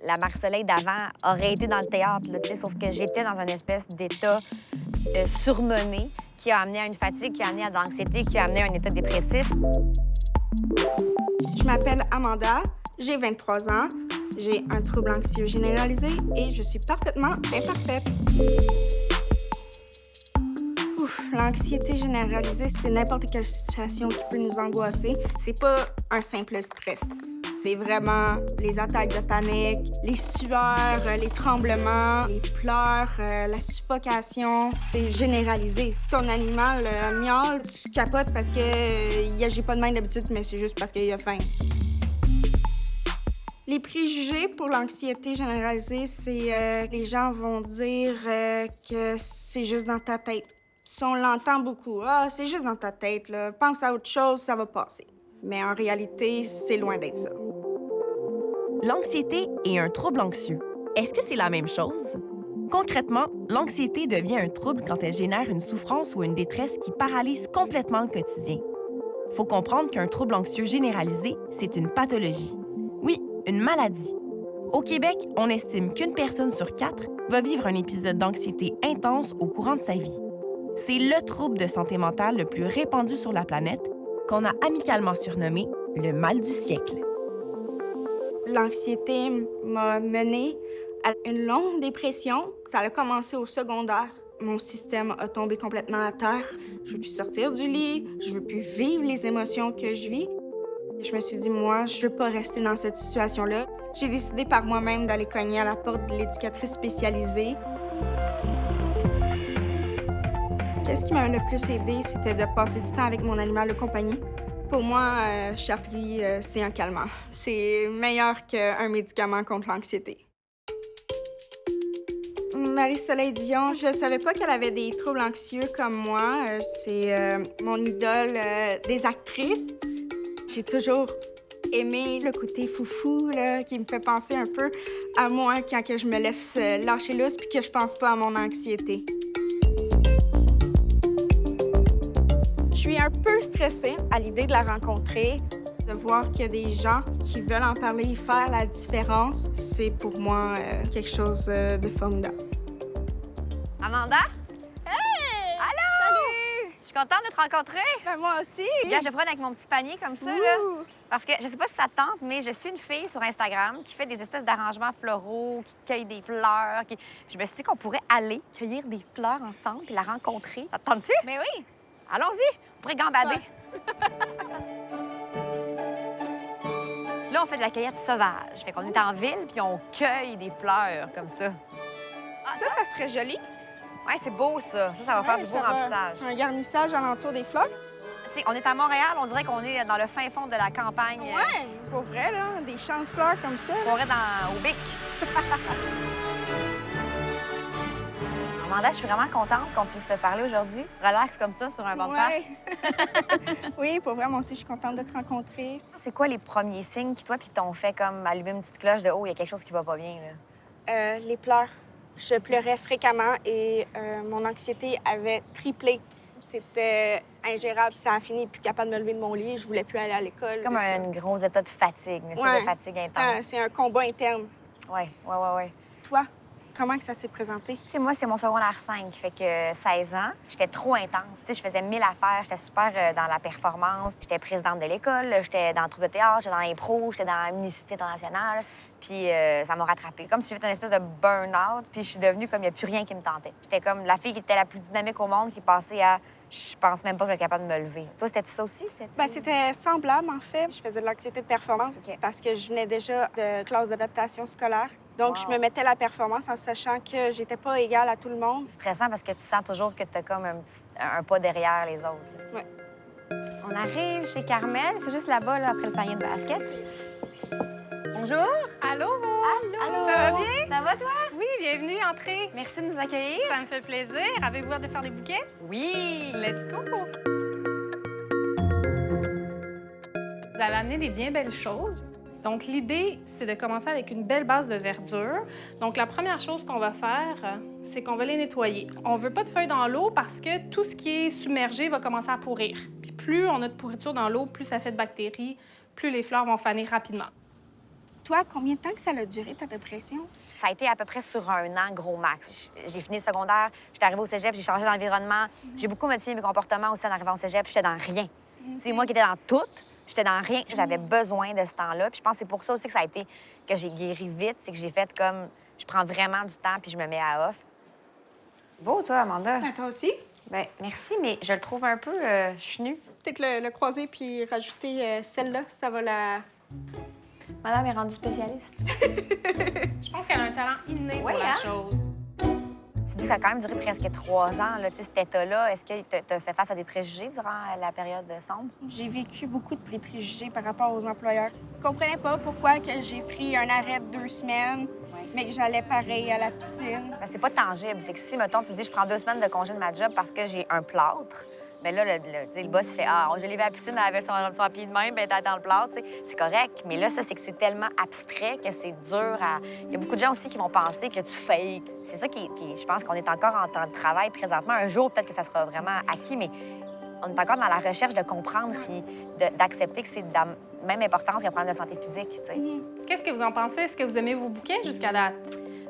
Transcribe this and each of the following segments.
la Marc-Soleil d'avant aurait été dans le théâtre, là, tu sais, sauf que j'étais dans une espèce d'état surmené qui a amené à une fatigue, qui a amené à de l'anxiété, qui a amené à un état dépressif. Je m'appelle Amanda, j'ai 23 ans, j'ai un trouble anxieux généralisé et je suis parfaitement imparfaite. L'anxiété généralisée, c'est n'importe quelle situation qui peut nous angoisser. C'est pas un simple stress. C'est vraiment les attaques de panique, les sueurs, les tremblements, les pleurs, la suffocation. C'est généralisé. Ton animal miaule, tu capotes parce qu'il agit pas de même d'habitude, mais c'est juste parce qu'il a faim. Les préjugés pour l'anxiété généralisée, c'est les gens vont dire que c'est juste dans ta tête. Si on l'entend beaucoup, ah, c'est juste dans ta tête, là. Pense à autre chose, ça va passer. Mais en réalité, c'est loin d'être ça. L'anxiété et un trouble anxieux. Est-ce que c'est la même chose? Concrètement, l'anxiété devient un trouble quand elle génère une souffrance ou une détresse qui paralyse complètement le quotidien. Faut comprendre qu'un trouble anxieux généralisé, c'est une pathologie. Oui, une maladie. Au Québec, on estime qu'une personne sur 4 va vivre un épisode d'anxiété intense au courant de sa vie. C'est le trouble de santé mentale le plus répandu sur la planète, qu'on a amicalement surnommé le mal du siècle. L'anxiété m'a menée à une longue dépression. Ça a commencé au secondaire. Mon système a tombé complètement à terre. Je veux plus sortir du lit, je veux plus vivre les émotions que je vis. Je me suis dit, moi, je veux pas rester dans cette situation-là. J'ai décidé par moi-même d'aller cogner à la porte de l'éducatrice spécialisée. Qu'est-ce qui m'a le plus aidée, c'était de passer du temps avec mon animal de compagnie. Pour moi, Charlie, c'est un calmant. C'est meilleur qu'un médicament contre l'anxiété. Marie-Soleil Dion, je savais pas qu'elle avait des troubles anxieux comme moi. C'est mon idole des actrices. J'ai toujours aimé le côté foufou, là, qui me fait penser un peu à moi quand que je me laisse lâcher lousse puis que je pense pas à mon anxiété. Je suis un peu stressée à l'idée de la rencontrer, de voir qu'il y a des gens qui veulent en parler et faire la différence. C'est pour moi quelque chose de formidable. Amanda? Hey! Allô? Salut! Je suis contente de te rencontrer. Ben, moi aussi! Regarde, je vais prendre avec mon petit panier comme ça, là. Parce que je sais pas si ça te tente, mais je suis une fille sur Instagram qui fait des espèces d'arrangements floraux, qui cueille des fleurs. Je me suis dit qu'on pourrait aller cueillir des fleurs ensemble et la rencontrer. Ça te tente-tu? Mais oui! Allons-y, on pourrait gambader. Là, on fait de la cueillette sauvage. Fait qu'on est en ville puis on cueille des fleurs comme ça. Ça serait joli. Ouais, c'est beau, ça. Ça va faire du beau remplissage. Un garnissage alentour des fleurs. Tu sais, on est à Montréal, on dirait qu'on est dans le fin fond de la campagne. Ouais, pour vrai, là. Des champs de fleurs comme ça. On pourrait au Bic. Amanda, je suis vraiment contente qu'on puisse se parler aujourd'hui. Relax comme ça sur un banc de parc. Ouais. Oui, pour vrai, moi aussi, je suis contente de te rencontrer. C'est quoi les premiers signes qui, toi, puis t'ont fait comme allumer une petite cloche de « Oh, il y a quelque chose qui va pas bien, là ». Les pleurs. Je pleurais fréquemment et mon anxiété avait triplé. C'était ingérable. Ça a fini, plus capable de me lever de mon lit. Je voulais plus aller à l'école. Comme un gros état de fatigue, une espèce de fatigue intense. C'est un combat interne. Ouais. Toi, comment que ça s'est présenté? Tu sais, moi, c'est mon secondaire 5, fait que 16 ans. J'étais trop intense. Tu sais, je faisais 1000 affaires. J'étais super dans la performance. J'étais présidente de l'école. J'étais dans le troupe de théâtre. J'étais dans l'impro. J'étais dans la Unicité internationale. Puis ça m'a rattrapée. Comme si j'avais une espèce de burn-out. Puis je suis devenue comme il n'y a plus rien qui me tentait. J'étais comme la fille qui était la plus dynamique au monde qui passait à je pense même pas que je suis capable de me lever. Toi, c'était ça aussi? C'était semblable, en fait. Je faisais de l'anxiété de performance parce que je venais déjà de classe d'adaptation scolaire. Donc, je me mettais la performance en sachant que j'étais pas égale à tout le monde. C'est stressant parce que tu sens toujours que tu as comme un pas derrière les autres. Oui. On arrive chez Carmel. C'est juste là-bas, là, après le panier de basket. Bonjour. Allô? Allô? Ça va bien? Ça va, toi? Oui, bienvenue, entrez. Merci de nous accueillir. Ça me fait plaisir. Avez-vous hâte de faire des bouquets? Oui. Let's go! Vous avez amené des bien belles choses. Donc, l'idée, c'est de commencer avec une belle base de verdure. Donc, la première chose qu'on va faire, c'est qu'on va les nettoyer. On ne veut pas de feuilles dans l'eau parce que tout ce qui est submergé va commencer à pourrir. Puis plus on a de pourriture dans l'eau, plus ça fait de bactéries, plus les fleurs vont faner rapidement. toi, combien de temps que ça a duré, ta dépression? Ça a été à peu près sur 1 an, gros max. J'ai fini le secondaire, j'étais arrivée au cégep, j'ai changé d'environnement. J'ai beaucoup modifié mes comportements aussi en arrivant au cégep, j'étais dans rien. C'est moi qui étais dans tout, j'étais dans rien. J'avais besoin de ce temps-là. Puis je pense que c'est pour ça aussi que ça a été que j'ai guéri vite. C'est que j'ai fait comme, je prends vraiment du temps puis je me mets à off. Beau, toi, Amanda. Ben, toi aussi. Ben merci, mais je le trouve un peu chenu. Peut-être le croiser puis rajouter celle-là, ça va la... Madame est rendue spécialiste. Je pense qu'elle a un talent inné Oui, pour la hein? chose. Tu dis que ça a quand même duré presque 3 ans, là, tu sais, cet état-là. Est-ce que tu as fait face à des préjugés durant la période sombre? J'ai vécu beaucoup de préjugés par rapport aux employeurs. Ils comprenaient pas pourquoi que j'ai pris un arrêt de 2 semaines, mais que j'allais pareil à la piscine. Ben, c'est pas tangible. C'est que si, mettons, tu dis je prends 2 semaines de congé de ma job parce que j'ai un plâtre, bien là, le boss fait ah, je l'ai vu à la piscine, elle avait son pied de même, ben t'es dans le plâtre, tu sais. C'est correct. Mais là, ça, c'est que c'est tellement abstrait que c'est dur à. Il y a beaucoup de gens aussi qui vont penser que tu fakes. C'est ça qui je pense qu'on est encore en temps de travail présentement. Un jour, peut-être que ça sera vraiment acquis, mais on est encore dans la recherche de comprendre puis d'accepter que c'est de la même importance qu'un problème de santé physique, tu sais. Qu'est-ce que vous en pensez? Est-ce que vous aimez vos bouquets jusqu'à date?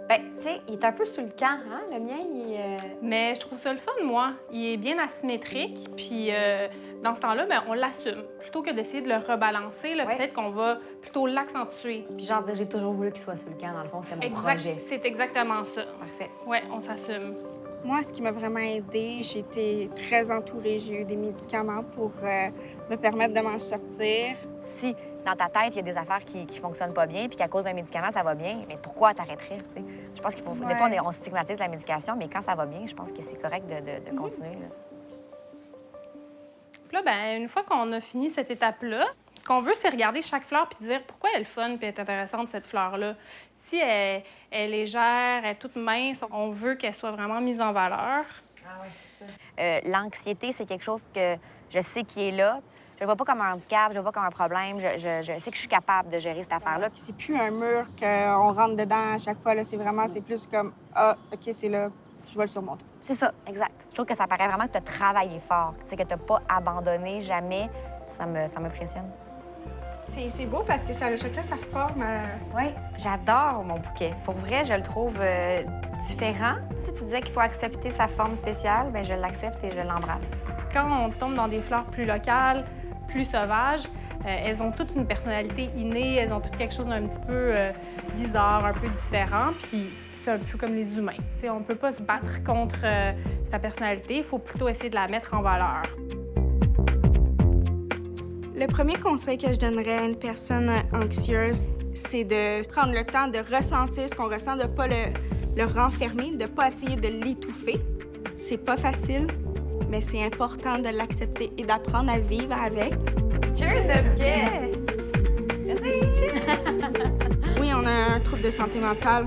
Ben, tu sais, il est un peu sous le camp, hein? Le mien, Mais je trouve ça le fun, moi. Il est bien asymétrique, puis dans ce temps-là, ben, on l'assume. Plutôt que d'essayer de le rebalancer, là, Ouais. peut-être qu'on va plutôt l'accentuer. Puis genre dire j'ai toujours voulu qu'il soit sous le camp, dans le fond, c'était mon projet. C'est exactement ça. Parfait. Ouais, on s'assume. Moi, ce qui m'a vraiment aidée, j'ai été très entourée. J'ai eu des médicaments pour me permettre de m'en sortir. Si dans ta tête, il y a des affaires qui fonctionnent pas bien, puis qu'à cause d'un médicament, ça va bien, mais pourquoi t'arrêterais, tu sais? Je pense qu'il faut... Des fois, on stigmatise la médication, mais quand ça va bien, je pense que c'est correct de continuer, là. Puis là, ben, une fois qu'on a fini cette étape-là, ce qu'on veut, c'est regarder chaque fleur puis dire pourquoi elle est fun puis elle est intéressante, cette fleur-là. Si elle est légère, elle est toute mince, on veut qu'elle soit vraiment mise en valeur. Ah oui, c'est ça. L'anxiété, c'est quelque chose que je sais qui est là. Je le vois pas comme un handicap, je le vois pas comme un problème. Je sais que je suis capable de gérer cette affaire-là. C'est plus un mur qu'on rentre dedans à chaque fois. Là. C'est plus comme ah, OK, c'est là, je vais le surmonter. C'est ça, exact. Je trouve que ça paraît vraiment que tu as travaillé fort, tu sais, que tu n'as pas abandonné jamais. Ça m'impressionne. C'est beau parce que ça a chacun sa forme. Oui, j'adore mon bouquet. Pour vrai, je le trouve différent. Tu sais, tu disais qu'il faut accepter sa forme spéciale, bien, je l'accepte et je l'embrasse. Quand on tombe dans des fleurs plus locales, plus sauvages, elles ont toutes une personnalité innée, elles ont toutes quelque chose d'un petit peu bizarre, un peu différent, puis c'est un peu comme les humains. T'sais, on ne peut pas se battre contre sa personnalité, il faut plutôt essayer de la mettre en valeur. Le premier conseil que je donnerais à une personne anxieuse, c'est de prendre le temps de ressentir ce qu'on ressent, de ne pas le renfermer, de ne pas essayer de l'étouffer. C'est pas facile, mais c'est important de l'accepter et d'apprendre à vivre avec. Cheers, le bouquet! Merci! Oui, on a un trouble de santé mentale,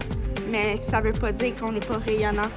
mais ça veut pas dire qu'on n'est pas rayonnant.